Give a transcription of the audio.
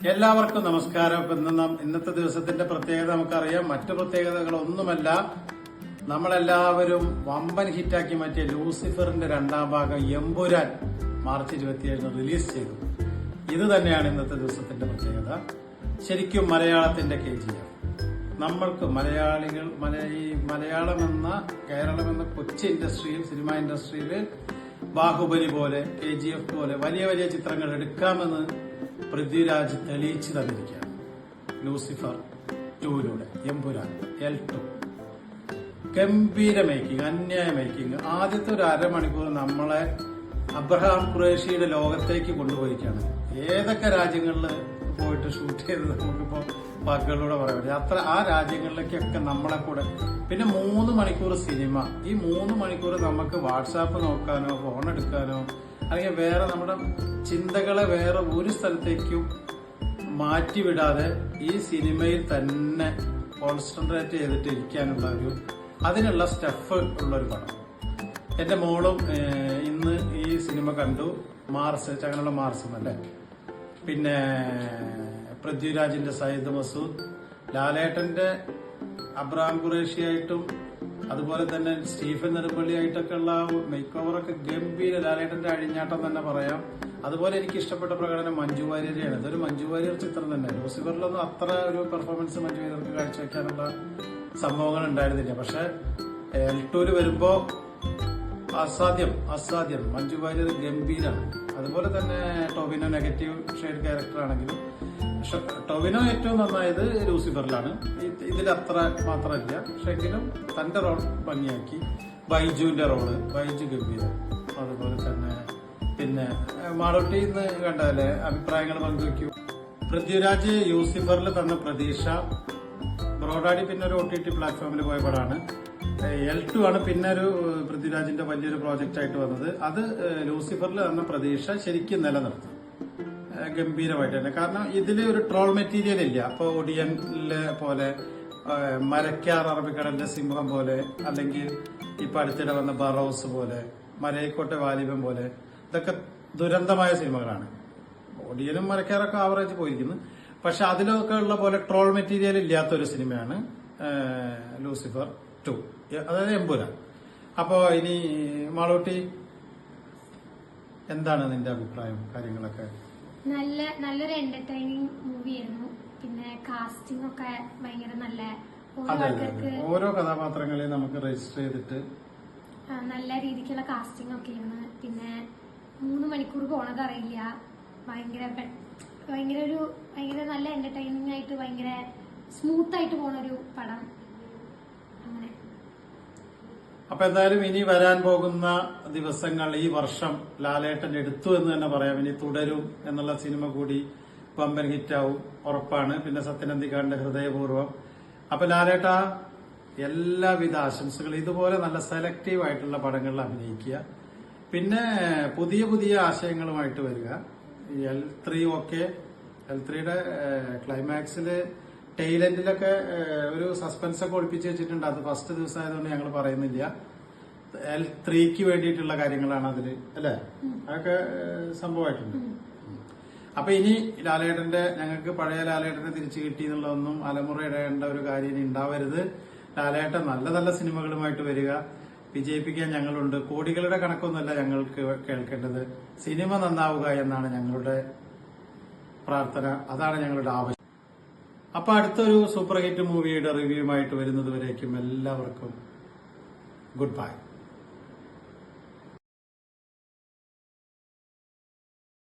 എല്ലാവർക്കും നമസ്കാരം. ഇന്നത്തെ ദിവസത്തിന്റെ പ്രത്യേകത നമുക്കറിയാം. മറ്റു പ്രത്യേകതകളൊന്നുമല്ല, നമ്മളെല്ലാവരും വമ്പൻ ഹിറ്റാക്കി മാറ്റിയ ലൂസിഫറിന്റെ രണ്ടാം ഭാഗം എമ്പുരാൻ മാർച്ച് 27 റിലീസ് ചെയ്തു. ഇത് തന്നെയാണ് ഇന്നത്തെ ദിവസത്തിന്റെ പ്രത്യേകത. ശരിക്കും മലയാളത്തിന്റെ KGF. നമ്മൾക്ക് മലയാളം എന്ന കേരളം എന്ന കൊച്ചി ഇൻഡസ്ട്രിയിൽ, സിനിമ ഇൻഡസ്ട്രിയിൽ ബാഹുബലി പോലെ, KGF പോലെ വലിയ വലിയ ചിത്രങ്ങൾ എടുക്കാമെന്ന് പൃഥ്വിരാജ് തെളിയിച്ചു തന്നിരിക്കുകയാണ്. ലൂസിഫർ 2 എമ്പുരാൻ L2 ഗംഭീര മേക്കിംഗ്, അന്യായ മേക്കിംഗ്. ആദ്യത്തെ ഒരു അരമണിക്കൂർ നമ്മളെ അബ്രഹാം ഖുറേഷിയുടെ ലോകത്തേക്ക് കൊണ്ടുപോയിരിക്കുകയാണ്. ഏതൊക്കെ രാജ്യങ്ങളിൽ പോയിട്ട് ഷൂട്ട് ചെയ്തത് നമുക്കിപ്പോ വാക്കുകളിലൂടെ പറയാൻ പറ്റും. ആ രാജ്യങ്ങളിലേക്കൊക്കെ നമ്മളെ കൂടെ. പിന്നെ 3 മണിക്കൂർ സിനിമ. ഈ 3 മണിക്കൂർ നമുക്ക് വാട്സാപ്പ് നോക്കാനോ ഫോൺ എടുക്കാനോ അല്ലെങ്കിൽ വേറെ നമ്മുടെ ചിന്തകളെ വേറെ ഒരു സ്ഥലത്തേക്കും മാറ്റിവിടാതെ ഈ സിനിമയിൽ തന്നെ കോൺസെൻട്രേറ്റ് ചെയ്തിട്ട് ഇരിക്കാനുള്ള അതിനുള്ള സ്റ്റഫ് ഉള്ളൊരു പടം. എന്റെ മോളും ഇന്ന് ഈ സിനിമ കണ്ടു. ചങ്ങനുള്ള മാർസ് എന്നല്ലേ. പിന്നെ പൃഥ്വിരാജിന്റെ സയ്യിദ് മസൂദ്, ലാലേട്ടന്റെ അബ്രഹാം ഖുറേഷിയായിട്ടും അതുപോലെ തന്നെ സ്റ്റീഫൻ നെടുമ്പള്ളിയായിട്ടൊക്കെ ഉള്ള മേക്ക് ഓവറൊക്കെ ഗംഭീര. ലാലേട്ടന്റെ അഴിഞ്ഞാട്ടം തന്നെ പറയാം. അതുപോലെ എനിക്ക് ഇഷ്ടപ്പെട്ട പ്രകടനം മഞ്ജു വാര്യരെയാണ്. ഇതൊരു മഞ്ജു വാര്യർ ചിത്രം തന്നെ. ലൂസിഫറിലൊന്നും അത്ര ഒരു പെർഫോമൻസ് മഞ്ജു വാര്യർക്ക് കാഴ്ചവെക്കാനുള്ള സംഭവങ്ങൾ ഉണ്ടായിരുന്നില്ല. പക്ഷെ L2 വരുമ്പോ അസാധ്യം. മഞ്ജു വാര്യർ ഗംഭീരാണ്. അതുപോലെ തന്നെ ടോവിനോ നെഗറ്റീവ് ഷെയ്ഡ് ക്യാരക്ടർ ആണെങ്കിലും ടോവിനോ ഏറ്റവും നന്നായത് ലൂസിഫറിലാണ്. ഇതിലത്ര മാത്രമല്ല. പക്ഷെ എങ്കിലും തന്റെ റോൾ ഭംഗിയാക്കി. ബൈജുവിന്റെ ബൈജു ഗംഭീരം. അതുപോലെ തന്നെ പിന്നെ മാളൂട്ടി ഇന്ന് കണ്ടല്ലേ, അഭിപ്രായങ്ങൾ പങ്കുവയ്ക്കൂ. പൃഥ്വിരാജ് ലൂസിഫറിൽ തന്ന പ്രതീക്ഷ. ബ്രോഡാഡി പിന്നെ ഒരു OTT പ്ലാറ്റ്ഫോമിൽ പോയ പടമാണ്. L2 ആണ് പിന്നെ ഒരു പൃഥ്വിരാജിന്റെ വലിയൊരു പ്രോജക്റ്റ് ആയിട്ട് വന്നത്. അത് ലൂസിഫറിൽ തന്ന പ്രതീക്ഷ ശരിക്കും നിലനിർത്തും ഗംഭീരമായിട്ട് തന്നെ. കാരണം ഇതിൽ ഒരു ട്രോൾ മെറ്റീരിയൽ ഇല്ല. അപ്പൊ ഒടിയനിലെ പോലെ, മരക്കാർ അറബിക്കടലിന്റെ സിംഹം പോലെ, അല്ലെങ്കിൽ ഇപ്പൊ അടുത്തിടെ വന്ന ബറോസ് പോലെ, മരയിക്കോട്ടെ വാലിബൻ പോലെ, ഇതൊക്കെ ദുരന്തമായ സിനിമകളാണ്. ഒടിയനും മരക്കാരൊക്കെ ആവറേജ് പോയിരിക്കുന്നു. പക്ഷെ അതിലൊക്കെ ഉള്ള പോലെ ട്രോൾ മെറ്റീരിയൽ ഇല്ലാത്തൊരു സിനിമയാണ് ലൂസിഫർ 2, അതായത് എമ്പുരാൻ. അപ്പോ ഇനി മാളൂട്ടി, എന്താണ് നിന്റെ അഭിപ്രായം കാര്യങ്ങളൊക്കെ? നല്ലൊരു എന്റർടൈനിങ് മൂവിയായിരുന്നു. പിന്നെ കാസ്റ്റിംഗ് ഒക്കെ ഭയങ്കര നല്ല. ഓരോ കഥാപാത്രങ്ങളെയും നമുക്ക് രജിസ്റ്റർ ചെയ്തിട്ട് നല്ല രീതിക്കുള്ള കാസ്റ്റിംഗ് ഒക്കെ ആയിരുന്നു. പിന്നെ 3 മണിക്കൂർ പോണത് അറിയില്ല. ഭയങ്കര നല്ല എന്റർടൈനിങ് ആയിട്ട് ഭയങ്കര സ്മൂത്ത് ആയിട്ട് പോണ ഒരു പടം. അങ്ങനെ അപ്പൊ എന്തായാലും ഇനി വരാൻ പോകുന്ന ദിവസങ്ങൾ, ഈ വർഷം ലാലേട്ടൻ എടുത്തു എന്ന് തന്നെ പറയാം. ഇനി തുടരും എന്നുള്ള സിനിമ കൂടി വമ്പൻ ഹിറ്റാവും ഉറപ്പാണ്. പിന്നെ സത്യനന്ദിക്കാടിന്റെ ഹൃദയപൂർവ്വം. അപ്പൊ ലാലേട്ട, എല്ലാവിധ ആശംസകളും. ഇതുപോലെ നല്ല സെലക്റ്റീവ് ആയിട്ടുള്ള പടങ്ങളിൽ അഭിനയിക്കുക. പിന്നെ പുതിയ പുതിയ ആശയങ്ങളുമായിട്ട് വരിക. L3 ഒക്കെ, L3യുടെ ക്ലൈമാക്സില് ടൈലൻഡിലൊക്കെ ഒരു സസ്പെൻസ് ഒക്കെ ഒളിപ്പിച്ച് വെച്ചിട്ടുണ്ട്. അത് ഫസ്റ്റ് ദിവസം ആയതുകൊണ്ട് ഞങ്ങൾ പറയുന്നില്ല. L3ക്ക് വേണ്ടിയിട്ടുള്ള കാര്യങ്ങളാണ് അതില്, അല്ലെ? അതൊക്കെ സംഭവമായിട്ടുണ്ട്. അപ്പൊ ഇനി ഞങ്ങൾക്ക് പഴയ ലാലേട്ടനെ തിരിച്ചു കിട്ടി എന്നുള്ളതൊന്നും അലമുറയിടേണ്ട ഒരു കാര്യം ഇനി ഉണ്ടാവരുത്. ലാലേട്ടൻ നല്ല നല്ല സിനിമകളുമായിട്ട് വരിക. വിജയിപ്പിക്കാൻ ഞങ്ങളുണ്ട്. കോടികളുടെ കണക്കൊന്നുമല്ല ഞങ്ങൾക്ക് കേൾക്കേണ്ടത്. സിനിമ നന്നാവുക എന്നാണ് ഞങ്ങളുടെ പ്രാർത്ഥന. അതാണ് ഞങ്ങളുടെ ആവശ്യം. അപ്പൊ അടുത്തൊരു സൂപ്പർ ഹിറ്റ് മൂവിയുടെ റിവ്യൂമായിട്ട് വരുന്നത് വരേക്കും എല്ലാവർക്കും ഗുഡ് ബൈ.